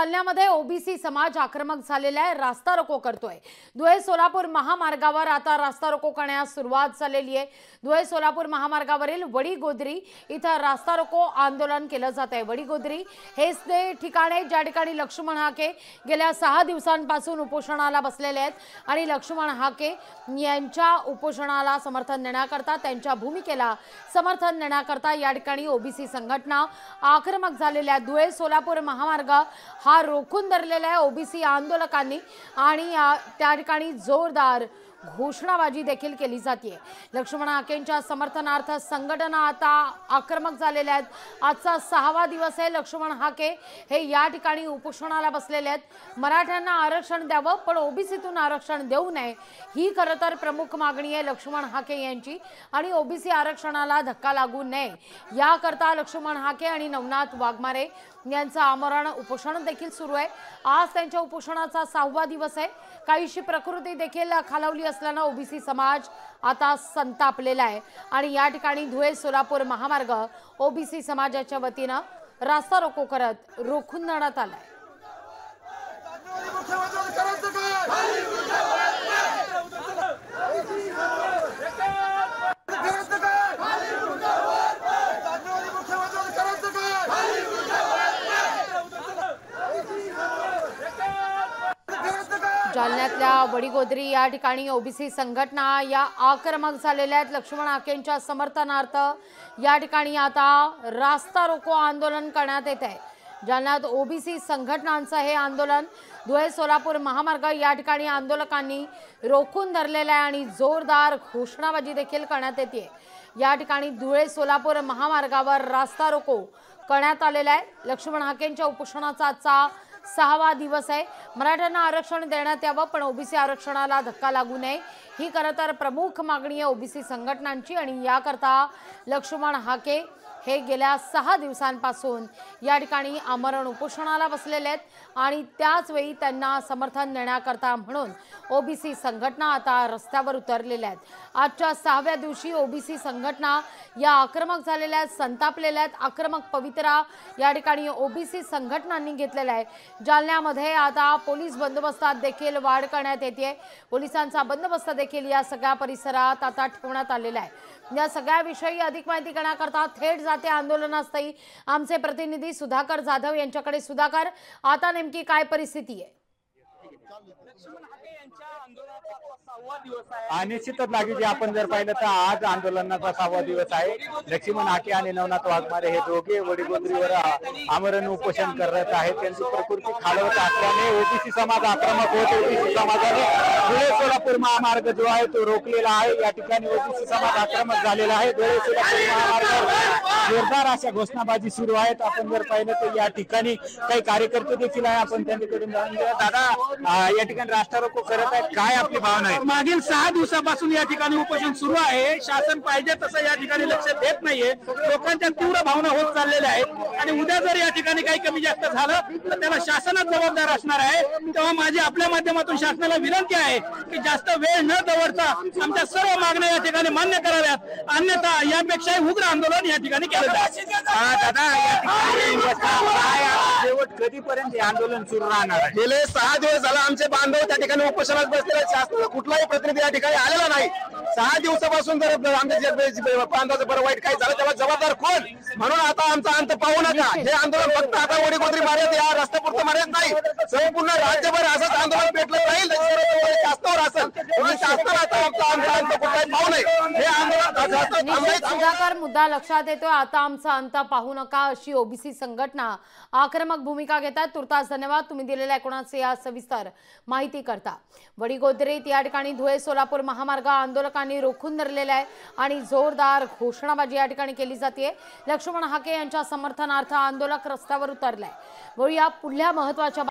जालन्यामध्ये OBC समाज आक्रमक झालेला आहे, रास्ता रोको करतोय। धुळे सोलापूर महामार्गावर आता रास्ता रोको करण्यास सुरुवात झालेली आहे। धुळे सोलापूर महामार्गावरील वडीगोद्री इथं रास्ता रोको आंदोलन केलं जात आहे। वडीगोद्री हेच ते ठिकाण आहे ज्या ठिकाणी लक्ष्मण हाके गेल्या 6 दिवसांपासून उपोषणाला बसलेले आहेत आणि लक्ष्मण हाके यांच्या उपोषणाला समर्थन देण्याकरता, त्यांच्या भूमिकेला समर्थन देण्याकरता या ठिकाणी ओबीसी संघटना आक्रमक झालेल्या आहेत। धुळे सोलापूर महामार्ग हा रोखून धरलेला आहे ओबीसी आंदोलकांनी आणि त्या ठिकाणी जोरदार घोषणाबाजी देखील केली जाते। लक्ष्मण हाकेंच्या समर्थनार्थ संघटना आता आक्रमक झालेल्या आहेत। आजचा 6वा दिवस आहे। लक्ष्मण हाके हे या ठिकाणी उपोषणाला बसलेले आहेत। मराठ्यांना आरक्षण द्यावं पण ओबीसीतून आरक्षण देऊ नये ही खरं तर प्रमुख मागणी आहे लक्ष्मण हाके यांची आणि ओबीसी आरक्षणाला धक्का लागू नये याकरता लक्ष्मण हाके आणि नवनाथ वाघमारे यांचं आमरण उपोषण देखील सुरू आहे। आज त्यांच्या उपोषणाचा 6वा दिवस आहे। काहीशी प्रकृती देखील खालावली असल्याने ओबीसी समाज आता संतापलेला आहे आणि या ठिकाणी धुळे सोलापूर महामार्ग ओबीसी समाजाच्या वतीने रास्ता रोको करत रोखून धरण्यात आलाय। जालन्यातल्या वडीगोद्री या ठिकाणी ओबीसी संघटना या आक्रमक झालेल्या आहेत। लक्ष्मण हाकेंच्या समर्थनार्थ या ठिकाणी आता रास्ता रोको आंदोलन करण्यात येत आहे। जालन्यात ओबीसी संघटनांचं हे आंदोलन धुळे सोलापूर महामार्ग या ठिकाणी आंदोलकांनी रोखून धरलेलं आहे आणि जोरदार घोषणाबाजी देखील करण्यात येते। या ठिकाणी धुळे सोलापूर महामार्गावर रास्ता रोको करण्यात आलेला आहे। लक्ष्मण हाकेंच्या उपोषणाचा आजचा 6वा दिवस आहे। मराठ्यांना आरक्षण देण्यात यावं पण ओबीसी आरक्षणाला धक्का लागू नये ही खरं तर प्रमुख मागणी आहे ओबीसी संघटनांची आणि याकरता लक्ष्मण हाके हे गेल्या 6 दिवसांपासून या ठिकाणी आमरण उपोषणाला बसलेले आहेत आणि त्याच वेळी त्यांना समर्थन देण्याकरता म्हणून ओबीसी संघटना आता रस्त्यावर उतरलेल्या आहेत। आजच्या 6व्या दिवशी ओबीसी संघटना या आक्रमक झालेल्या आहेत, संतापलेल्या आहेत। आक्रमक पवित्रा या ठिकाणी ओबीसी संघटनांनी घेतलेला आहे। जालन्यामध्ये आता पोलीस बंदोबस्तात देखील वाढ करण्यात येते। पोलिसांचा बंदोबस्त देखील या सगळ्या परिसरात आता ठेवण्यात आलेला आहे। या सगळ्याविषयी अधिक माहिती करण्याकरता थेट जाते आंदोलनास्थळी आमचे प्रतिनिधी सुधाकर जाधव यांच्याकडे। सुधाकर, आता नेमकी काय परिस्थिती आहे? निश्चितच लागेल जे आपण जर पाहिलं तर आज आंदोलनाचा 6वा दिवस आहे। लक्ष्मण हाके आणि नवनाथ वाघमारे हे दोघे वडीगोद्रीवर आमरण उपोषण करत आहेत। त्यांची प्रकृती खालावत असल्याने ओबीसी समाज आक्रमक होत ओबीसी समाजाने धुळे सोलापूर महामार्ग जो आहे तो रोखलेला आहे। या ठिकाणी ओबीसी समाज आक्रमक झालेला आहे। धुळे सोलापूर महामार्गावर जोरदार अशा घोषणाबाजी सुरू आहेत। आपण जर पाहिलं तर या ठिकाणी काही कार्यकर्ते देखील आहे, आपण त्यांच्याकडून जाणून घेऊया। दादा, या ठिकाणी रास्ता रोको करत आहेत, काय आपली भावना आहे? मागील 6 दिवसापासून या ठिकाणी उपोषण सुरू आहे। शासन पाहिजे तसं या ठिकाणी लक्ष देत नाहीये। लोकांच्या तीव्र भावना होत चाललेल्या आहेत आणि उद्या जर या ठिकाणी काही कमी जास्त झालं तर त्याला शासनच जबाबदार असणार आहे। तेव्हा माझी आपल्या माध्यमातून शासनाला विनंती आहे की जास्त वेळ न दवडता आमच्या सर्व मागण्या या ठिकाणी मान्य कराव्यात, अन्यथा यापेक्षाही उग्र आंदोलन या ठिकाणी केलं जाईल। दादा, शेवट कधीपर्यंत हे आंदोलन सुरू राहणार आहे? गेले 6 दिवस झाला आमचे बांधव त्या ठिकाणी उपोषणात बसलेले, शासनाचा कुठलाही प्रतिनिधी या ठिकाणी आलेला नाही। 6 दिवसापासून जर आमच्या बांधवाचं बरं वाईट काही झालं त्याला जबाबदार कोण? म्हणून आता आमचा अंत पाहू नका। हे आंदोलन फक्त आता वडीगोद्री मारत या रस्त्यापुरतं मारत नाही, संपूर्ण राज्यभर असंच आंदोलन पेटलं जाईल। शासनावर असेल म्हणून शासनाला आता आमचा अंत कुठलाही पाहू नये। हे आंदोलन सुधाकर, मुद्दा लक्षात येतोय। आता आमचा अंत पाहू नका अशी ओबीसी संघटना आक्रमक भूमिका घेतात। तुर्तास धन्यवाद तुम्ही दिलेल्या कोणाचे या सविस्तर माहिती करता। वडीगोद्रीत या ठिकाणी धुळे सोलापूर महामार्ग आंदोलकांनी रोखून धरलेला आहे आणि जोरदार घोषणाबाजी या ठिकाणी केली जाते। लक्ष्मण हाके यांच्या समर्थनार्थ आंदोलक रस्त्यावर उतरलाय। वळूया पुढल्या महत्त्वाच्या